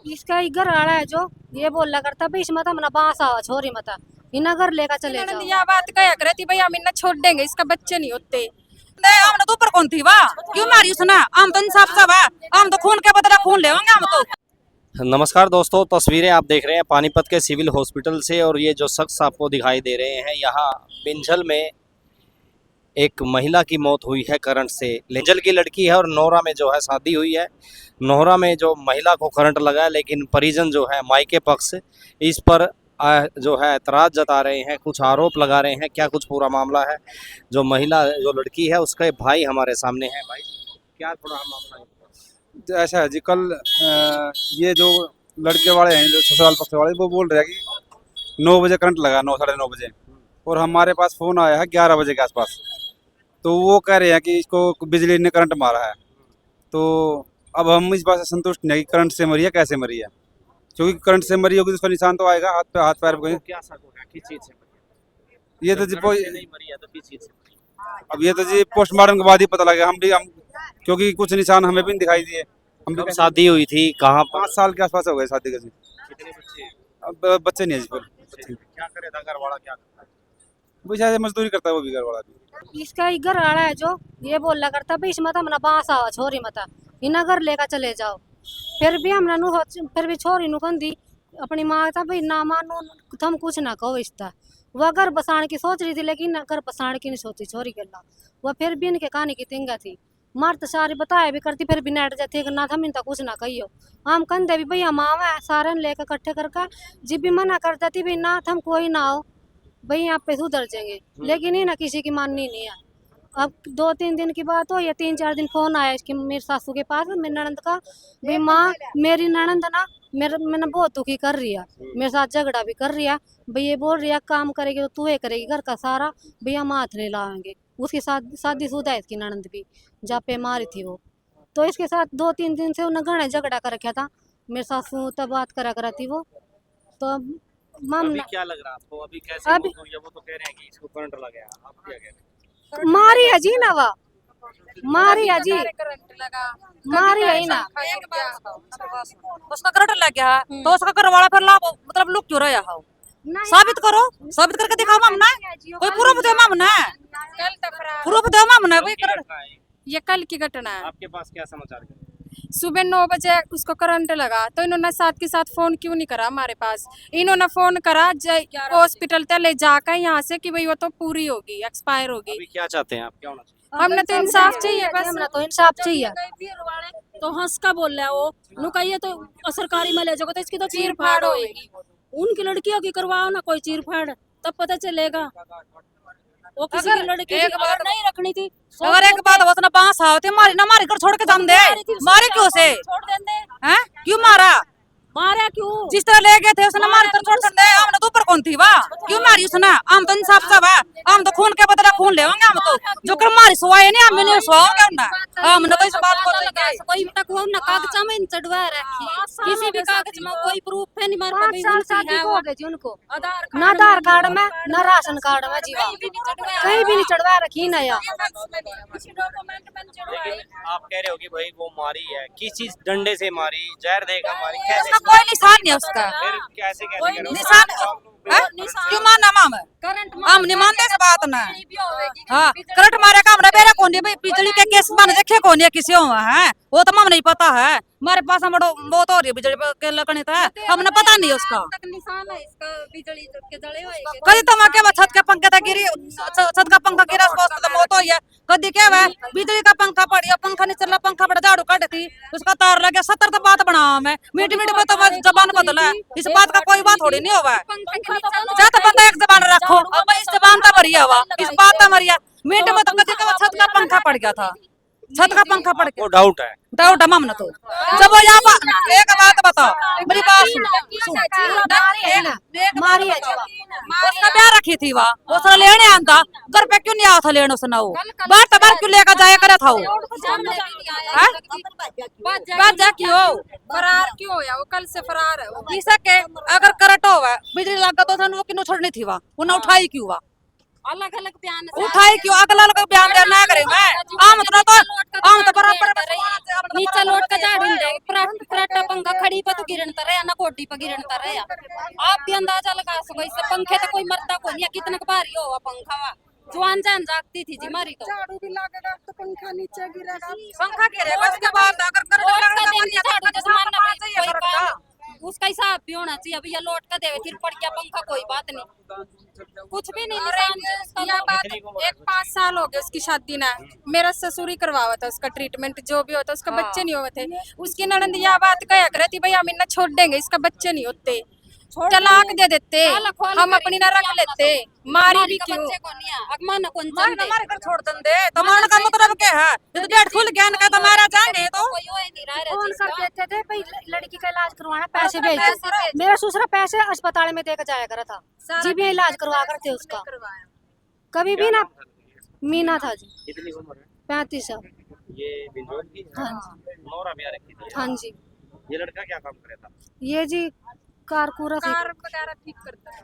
इसका ही घर वाला है जो ये बोला करता भाई इसमें तो बांस आवा छोरी मत इना घर लेकर चले जाओ। यह बात कहा करती भाई हम इन्हें छोड़ देंगे, इसका बच्चे नहीं होते। हमने तो ऊपर कौन थी वाह क्यों मारी उसने? हम तो इंसाफ सब है, हम तो खून के बदला खून लेंगे हम तो। नमस्कार दोस्तों, तस्वीरें आप देख रहे हैं पानीपत के सिविल हॉस्पिटल से। और ये जो शख्स आपको दिखाई दे रहे हैं, यहाँ बिंझल में एक महिला की मौत हुई है करंट से। बिंझल की लड़की है और नोहरा में जो है शादी हुई है। नोहरा में जो महिला को करंट लगा है, लेकिन परिजन जो है मायके पक्ष इस पर जो है एतराज़ जता रहे हैं, कुछ आरोप लगा रहे हैं। क्या कुछ पूरा मामला है? जो महिला जो लड़की है उसके भाई हमारे सामने हैं। भाई क्या थोड़ा मामला है? ऐसा है जी, कल ये जो लड़के वाले हैं, जो ससुराल पक्ष वाले, वो बोल रहे हैं कि 9 बजे करंट लगा, 9 साढ़े 9 बजे, और हमारे पास फ़ोन आया है 11 बजे के आसपास। तो वो कह रहे हैं कि इसको बिजली ने करंट मारा है। तो अब हम इस बात से संतुष्ट नहीं कि करंट से मरी है, कैसे मरी है, क्योंकि करंट से मरी होगी तो उसका निशान तो आएगा हाथ पैर पे। क्या शक हो गया, किस चीज़ से मरी? ये तो जी नहीं मरी है तो किस चीज़ से मरी? अब ये तो जी पोस्टमार्टम के बाद ही पता लगा। हम क्योंकि कुछ निशान हमें भी नहीं दिखाई दिए। हम कब शादी हुई थी, कहाँ पर? 5 साल के आसपास हो गए शादी के जी। कितने बच्चे? अब बच्चे नहीं है जी पर। क्या करे था घर वाला, क्या करता है? वो शायद मजदूरी करता है, वो भी घर वाला भी। इसका ही घर वाला है जो ये बोला करता भाई इसमें तो बांस आवा छोरी मत इना घर लेकर चले जाओ। फिर भी हमने फिर भी छोरी नु कहती अपनी माँ था भाई ना मानो तुम कुछ ना कहो इसका। वह घर बसाने की सोच रही थी, लेकिन घर बसाने की नहीं सोची छोरी गला। वह फिर भी इनके कहानी की तिंगा थी। मार तो सारी बताया भी करती, फिर भी नेट जाती है ना थम इनका कुछ ना कहियो। हम कहते भी भैया माँ है सारे लेकर इकट्ठे करके जब भी मना कर देती भाई ना थम कोई ना हो भाई यहाँ पे सुधर जाएंगे, लेकिन ये ना किसी की माननी नहीं है। अब 2-3 दिन की बात हो या 3-4 दिन फोन आया इसकी मेरी सासू के पास मेरी ननंद का, भाई माँ मेरी ननंद ना मैंने बहुत दुखी कर रही है, मेरे साथ झगड़ा भी कर रही है। भाई ये बोल रही है काम करेगी तो तू ही करेगी घर का सारा, भैया हम हाथ नहीं लाएंगे। उसके साथ शादीशुदा है इसकी ननंद भी, जहाँ पे मारी थी वो। तो इसके साथ 2-3 दिन से उन्हें घने झगड़ा कर रखा था। मेरे सासू तब बात करा थी वो। तो अभी मामला क्या लग रहा है आपको? अभी कैसे अभी मौत हुई है? वो तो कह रहे हैं कि इसको करंट लगा है, आप क्या कह रहे हैं? मारी है जी ना वा मारी है जी, मारी है ही ना। उसका करंट लग गया है तो उसका घर वाला फिर मतलब लुक क्यों रहा है? साबित करो, साबित करके दिखाओ हमने, कोई प्रूफ दे हमने, प्रूफ दे हमने भाई करंट। ये कल की घटना है। आपके पास क्या समाचार है? सुबह 9 बजे उसको करंट लगा तो इन्होंने साथ के साथ फोन क्यों नहीं करा हमारे पास? इन्होंने फोन करा हॉस्पिटल तक ले जाकर यहाँ से कि भाई वो तो पूरी होगी, एक्सपायर होगी। अभी क्या चाहते हैं आप, क्या होना चाहिए? हमने तो इंसाफ चाहिए बस। हमने तो इंसाफ चाहिए। तो हंस का बोल रहा है वो नु कहिए तो सरकारी में ले जाओ तो इसकी तो चीर फाड़ होएगी। उनकी लड़कियों की करवाओ ना कोई चीर फाड़, तब पता चलेगा। वो किसी की लड़की एक की बात अगर नहीं रखनी थी, अगर एक बात होता ना बांस आवते मारी ना मारी कर छोड़ के दम दे, मारे क्यों से छोड़ देंगे। हैं? क्यों मारा? मारा क्यों? जिस तरह ले गए थे उसने मार कर छोड़ दे। हमने तो ऊपर कौन थी वाह क्यों मारी उसने? हम तो इंसाफ सब है, हम तो खून के बदला खून लेंगे। हम तो जो कर मारी सुवाए नहीं हम नहीं सुवाओगे ना। हमने तो इस बात को कोई तक वो ना कागज में चढ़वा रखी, किसी भी कागज में कोई प्रूफ है नहीं मार 5 साल शादी को हो गई थी उनको, आधार ना आधार कार्ड में ना राशन कार्ड में जीवा कहीं भी नहीं चढ़वा रखी ना यार। डॉक्यूमेंट में चढ़वाई। लेकिन आप कह रहे हो कि भाई वो मारी है, किस चीज डंडे से मारी, जहर देकर मारी, कैसे? उसका कोई निशान नहीं है उसका फिर कैसे कैसे कह रहे हो? निशान क्यों मारना माम? हम नहीं मानते इस बात ना। हाँ करंट मारे का हमरा बेरा कौन भाई बिजली के केस मैंने देखे कौन है किसी हुआ है वो तो हम नहीं पता है। हमारे पास हम बहुत हो रही है बिजली के लगने था, हमने पता नहीं है उसका। निशान है इसका बिजली के जले हुए। कभी तो मैं क्या छत के पंखे तक गिरी, छत का पंखा गिरा तो मौत हुई है। कभी क्या हुआ बिजली का पंखा पड़ गया, पंखा नहीं चल रहा, पंखा पड़ झाड़ू कट थी उसका तार लग गया। 70 तो बात बना मैं मीठी मीठी में तो जबान बदला है, इस बात का कोई बात थोड़ी नहीं होगा। जा तो बंदा एक जबान रखो, अब इस जबान तो मरिया हुआ, इस बात तो मरिया मीठे में तो कभी छत का पंखा पड़ गया था, छत का पंखा पड़ गया। वो डाउट है, डाउट है मामला तो। जब वो यहाँ पर एक बात बताओ मेरी बात सुन, मारी है जीवा उसका ब्याह रखी थी वहाँ, उसने लेने आंदा घर पे क्यों नहीं आया था लेने उसने? वो बार तो बार क्यों लेकर जाया करा था वो? बात जा क्यों फरार क्यों होया? वो कल से फरार है वो। किसा के अगर करट हो बिजली लगा तो वो किन्हों छोड़नी थी वहाँ, वो न उठाई क्यों वहाँ? अलग अलग बयान से उठाई क्यों अगला लोग बयान देना करे मैं आम तो बराबर नीचे लोट का झाड़ू दे पराठा पंखा खड़ी पर तो गिरन तर ना कोटी पर गिरन तर आप भी अंदाजा लगा सको इससे पंखे तो कोई मरता कोई नहीं कितना भारी हो पंखा वा जवान जान जागती थी जी मारी तो झाड़ू भी लगेगा तो पंखा नीचे गिरेगा। पंखा गिरेगा उसके बाद अगर करंट लोट का लगेगा देंगे झाड़ू जैसे मानना भाई कोई काम उसका हिसाब भी होना चाहिए अब ये लोट का देवे फिर पड़ गया पंखा कोई बात नहीं कुछ भी नहीं निशान है उसका यह बात एक 5 साल हो गए उसकी शादी ना मेरा ससुर ही करवावा था उसका ट्रीटमेंट जो भी होता उसका बच्चे नहीं हुए थे। उसकी ननद यह बात कहा करती भाई हम इन्हें छोड़ देंगे इसका बच्चे नहीं होते तलाक दे देते हम अपनी ना रख लेते मारी भी क्यों बच्चे को नहीं अगमान कौन मार चंदे मार कर छोड़ दंदे तो मान का मतलब क्या है ये तो डेढ़ खुल गया इनका तो मारा जाएंगे तो कोई हो ही नहीं रहा है फोन चीज कर का। देते थे भाई लड़की का इलाज करवाना पैसे भेज दो। मेरा ससुरा पैसे अस्पताल में देकर जाया करा था जी भी इलाज करवा करते उसका कभी भी ना मीना था जी कितनी उम्र है 35 साल। ये बिंजोर की हाँ जी नौरा ब्याह रखी थी हाँ जी ये लड़का क्या काम करे था ये जी कार कूरा कार वगैरह ठीक करता है।